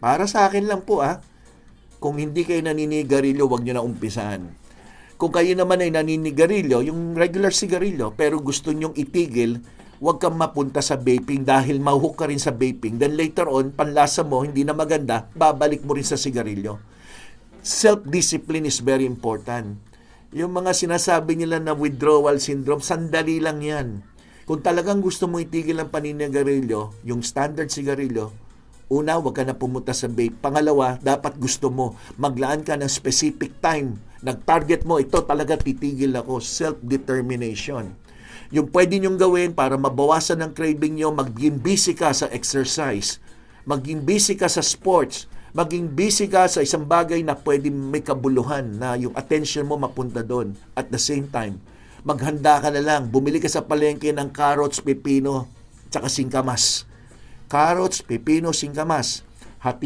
Para sa akin lang po kung hindi kayo naninigarilyo, wag nyo na umpisahan. Kung kayo naman ay naninigarilyo, yung regular sigarilyo, pero gusto nyong itigil, huwag kang mapunta sa vaping dahil mahook ka rin sa vaping. Then later on, panlasa mo, hindi na maganda, babalik mo rin sa sigarilyo. Self-discipline is very important. Yung mga sinasabi nila na withdrawal syndrome, sandali lang yan. Kung talagang gusto mo itigil ang paninigarilyo, yung standard sigarilyo, una, huwag ka na pumunta sa vape. Pangalawa, dapat gusto mo maglaan ka ng specific time. Nag-target mo, ito talaga titigil ako. Self-determination. Yung pwede nyong gawin para mabawasan ng craving nyo, maging busy ka sa exercise. Maging busy ka sa sports. Maging busy ka sa isang bagay na pwede may kabuluhan na yung attention mo mapunta doon. At the same time, maghanda ka na lang. Bumili ka sa palengke ng carrots, pepino, tsaka singkamas. Carrots, pepino, singkamas. Hati